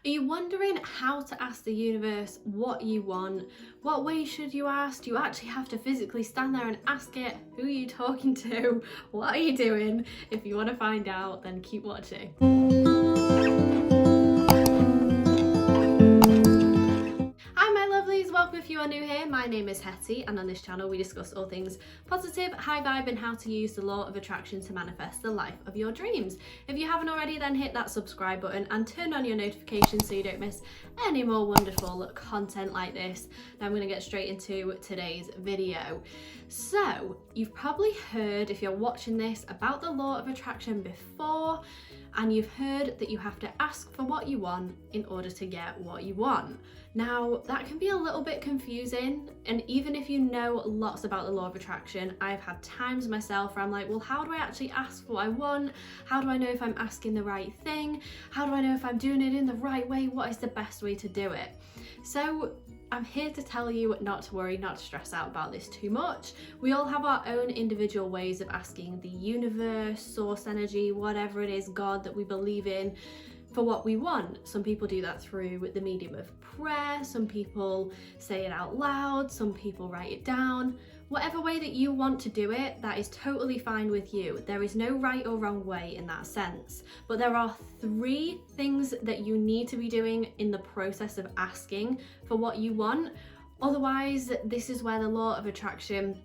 Are you wondering how to ask the universe what you want? What way should you ask? Do you actually have to physically stand there and ask it? Who are you talking to? What are you doing? If you want to find out, then keep watching. Hi my lovelies, welcome if you are new here. My name is Hetty and on this channel we discuss all things positive, high vibe and how to use the law of attraction to manifest the life of your dreams. If you haven't already, then hit that subscribe button and turn on your notifications so you don't miss any more wonderful content like this. Now I'm going to get straight into today's video. So you've probably heard, if you're watching this, about the law of attraction before, and you've heard that you have to ask for what you want in order to get what you want. Now, that can be a little bit confusing, and even if you know lots about the law of attraction, I've had times myself where I'm like, well, how do I actually ask for what I want? How do I know if I'm asking the right thing? How do I know if I'm doing it in the right way? What is the best way to do it? So I'm here to tell you not to worry, not to stress out about this too much. We all have our own individual ways of asking the universe, source energy, whatever it is, God that we believe in, for what we want. Some people do that through the medium of prayer, some people say it out loud, some people write it down. Whatever way that you want to do it, that is totally fine with you. There is no right or wrong way in that sense. But there are 3 things that you need to be doing in the process of asking for what you want. Otherwise, this is where the law of attraction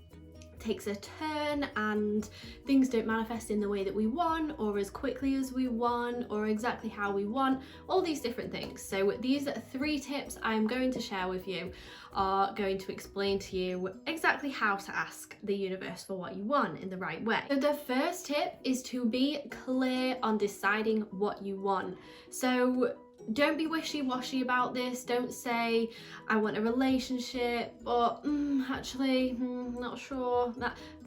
takes a turn and things don't manifest in the way that we want, or as quickly as we want, or exactly how we want, all these different things. So these 3 tips I'm going to share with you are going to explain to you exactly how to ask the universe for what you want in the right way. So the first tip is to be clear on deciding what you want. So don't be wishy-washy about this. Don't say, I want a relationship, or not sure.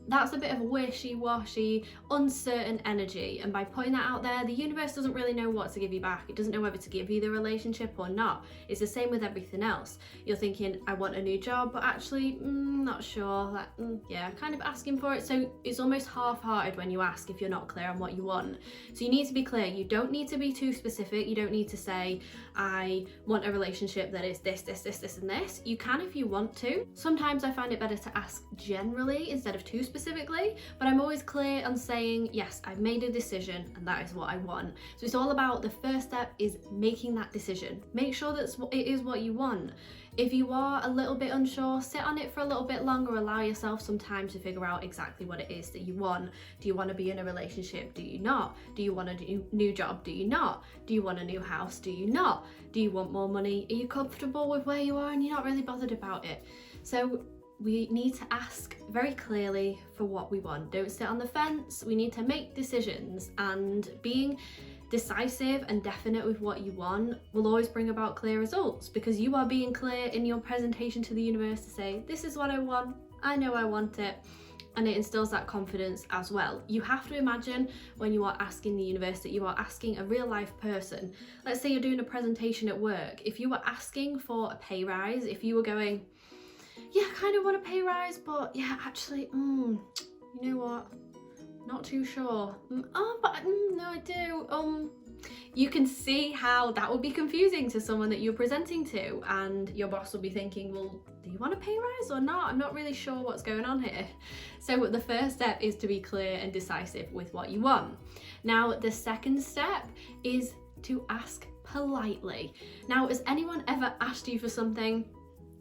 That's a bit of a wishy-washy, uncertain energy. And by putting that out there, the universe doesn't really know what to give you back. It doesn't know whether to give you the relationship or not. It's the same with everything else. You're thinking, I want a new job, but actually, not sure. Yeah, kind of asking for it. So it's almost half-hearted when you ask if you're not clear on what you want. So you need to be clear. You don't need to be too specific. You don't need to say, I want a relationship that is this, this, this, this, and this. You can if you want to. Sometimes I find it better to ask generally instead of too specifically, but I'm always clear on saying, yes, I've made a decision and that is what I want. So it's all about, the first step is making that decision. Make sure that it is what you want. If you are a little bit unsure, sit on it for a little bit longer, allow yourself some time to figure out exactly what it is that you want. Do you want to be in a relationship? Do you not? Do you want a new job? Do you not? Do you want a new house? Do you not? Do you want more money? Are you comfortable with where you are and you're not really bothered about it? So we need to ask very clearly for what we want. Don't sit on the fence. We need to make decisions, and being decisive and definite with what you want will always bring about clear results, because you are being clear in your presentation to the universe to say, this is what I want, I know I want it, and it instills that confidence as well. You have to imagine when you are asking the universe that you are asking a real life person. Let's say you're doing a presentation at work. If you were asking for a pay rise, if you were going, yeah, I kind of want a pay rise, but yeah, actually, you know what? Not too sure. No, I do. You can see how that would be confusing to someone that you're presenting to, and your boss will be thinking, well, do you want a pay rise or not? I'm not really sure what's going on here. So the first step is to be clear and decisive with what you want. Now, the second step is to ask politely. Now, has anyone ever asked you for something?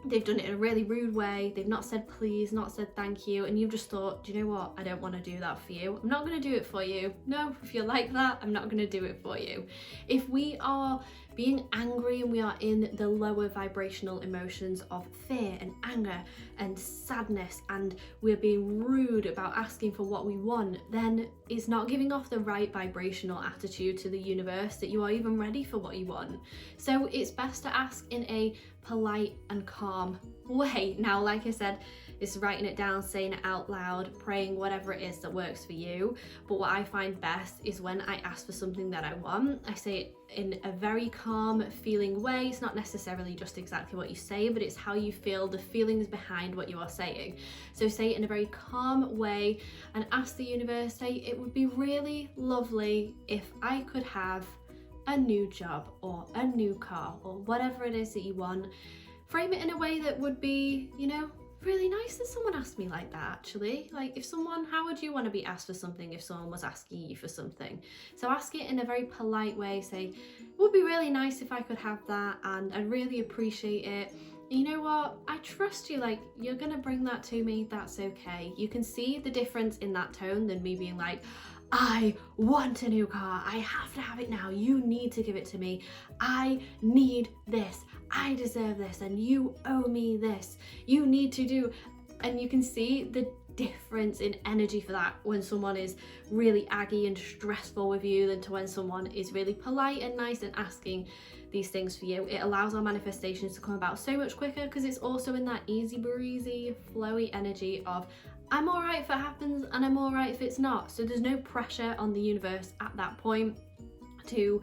They've done it in a really rude way, they've not said please, not said thank you, and you've just thought, do you know what, I don't want to do that for you. I'm not going to do it for you. No, if you're like that, I'm not going to do it for you. If we are being angry and we are in the lower vibrational emotions of fear and anger and sadness, and we're being rude about asking for what we want, then it's not giving off the right vibrational attitude to the universe that you are even ready for what you want. So it's best to ask in a polite and calm way. Now, like I said, it's writing it down, saying it out loud, praying, whatever it is that works for you. But what I find best is when I ask for something that I want, I say it in a very calm feeling way. It's not necessarily just exactly what you say, but it's how you feel, the feelings behind what you are saying. So say it in a very calm way and ask the universe, say, it would be really lovely if I could have a new job or a new car or whatever it is that you want, frame it in a way that would be, you know, really nice that someone asked me like that actually. Like if someone, how would you want to be asked for something if someone was asking you for something? So ask it in a very polite way, say, it would be really nice if I could have that and I'd really appreciate it. You know what, I trust you, like you're gonna bring that to me, that's okay. You can see the difference in that tone than me being like, I want a new car, I have to have it now, you need to give it to me, I need this, I deserve this, and you owe me this, you need to do. And you can see the difference in energy for that when someone is really aggy and stressful with you than to when someone is really polite and nice and asking these things for you. It allows our manifestations to come about so much quicker because it's also in that easy breezy flowy energy of I'm all right if it happens and I'm all right if it's not. So there's no pressure on the universe at that point to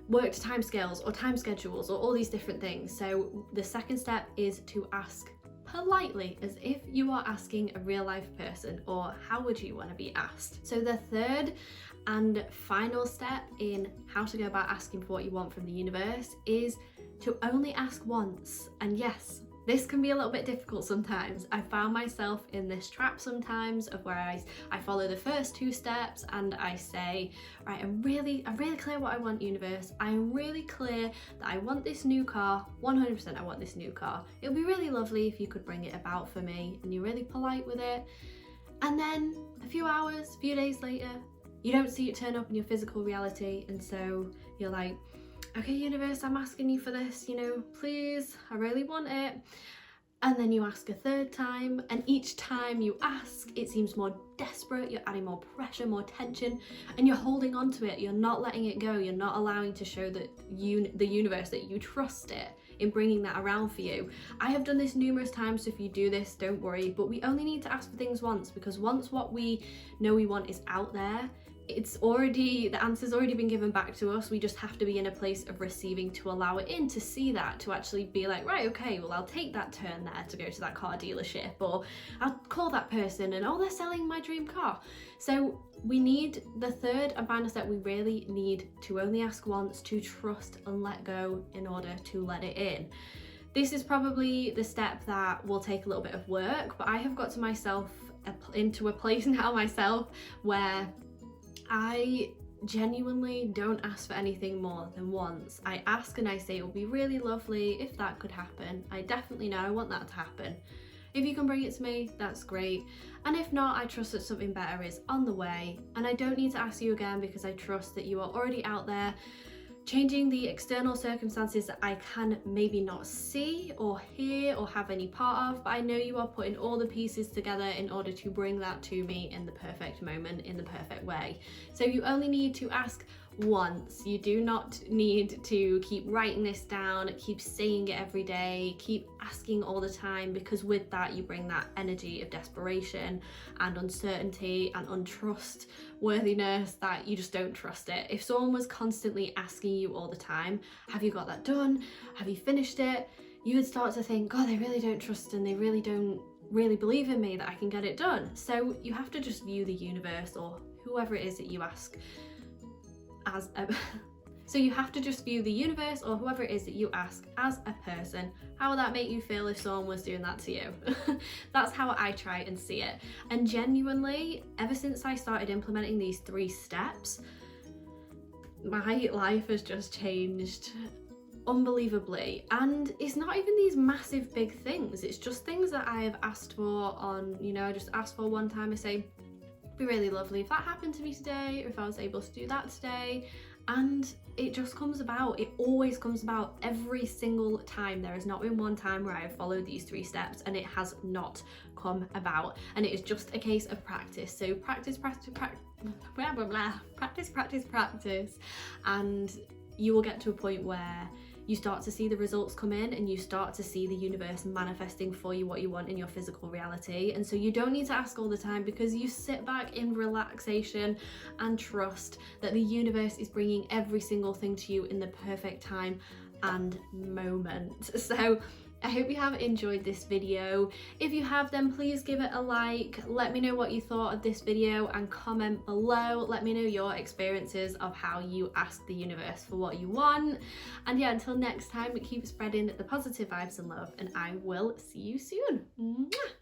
work to timescales or time schedules or all these different things. So the second step is to ask politely, as if you are asking a real life person, or how would you want to be asked? So the third and final step in how to go about asking for what you want from the universe is to only ask once. And yes, this can be a little bit difficult sometimes. I found myself in this trap sometimes of where I follow the first two steps and I say, right, I'm really clear what I want, universe. I'm really clear that I want this new car, 100% I want this new car. It would be really lovely if you could bring it about for me, and you're really polite with it. And then a few hours, a few days later, you don't see it turn up in your physical reality, and so you're like, okay, universe, I'm asking you for this, you know, please, I really want it. And then you ask a third time, and each time you ask, it seems more desperate, you're adding more pressure, more tension, and you're holding on to it, you're not letting it go, you're not allowing to show that the universe that you trust it in bringing that around for you. I have done this numerous times, so if you do this, don't worry, but we only need to ask for things once, because once what we know we want is out there, the answer's already been given back to us. We just have to be in a place of receiving to allow it in, to see that, to actually be like, right, okay, well, I'll take that turn there to go to that car dealership, or I'll call that person and, oh, they're selling my dream car. So we need the third and final step. We really need to only ask once, to trust and let go in order to let it in. This is probably the step that will take a little bit of work, but I have got to myself into a place now myself where I genuinely don't ask for anything more than once. I ask and I say it would be really lovely if that could happen. I definitely know I want that to happen. If you can bring it to me, that's great. And if not, I trust that something better is on the way. And I don't need to ask you again because I trust that you are already out there changing the external circumstances that I can maybe not see or hear or have any part of, but I know you are putting all the pieces together in order to bring that to me in the perfect moment, in the perfect way. So you only need to ask once. You do not need to keep writing this down, keep saying it every day, keep asking all the time, because with that you bring that energy of desperation and uncertainty and untrustworthiness that you just don't trust it. If someone was constantly asking you all the time, have you got that done? Have you finished it? You would start to think, God, they really don't trust and they really don't really believe in me that I can get it done. So you have to just view the universe, or whoever it is that you ask, as a so you have to just view the universe or whoever it is that you ask as a person. How would that make you feel if someone was doing that to you? That's how I try and see it. And genuinely, ever since I started implementing these 3 steps, my life has just changed unbelievably. And it's not even these massive big things, it's just things that I have asked for on, you know, I just asked for one time, I say, be really lovely if that happened to me today, or if I was able to do that today, and it just comes about. It always comes about every single time. There has not been one time where I have followed these 3 steps and it has not come about, and it is just a case of practice. So practice, blah blah blah, practice, and you will get to a point where you start to see the results come in, and you start to see the universe manifesting for you what you want in your physical reality. And so you don't need to ask all the time, because you sit back in relaxation and trust that the universe is bringing every single thing to you in the perfect time and moment. So I hope you have enjoyed this video. If you have, then please give it a like. Let me know what you thought of this video and comment below. Let me know your experiences of how you ask the universe for what you want. And yeah, until next time, keep spreading the positive vibes and love, and I will see you soon. Mwah!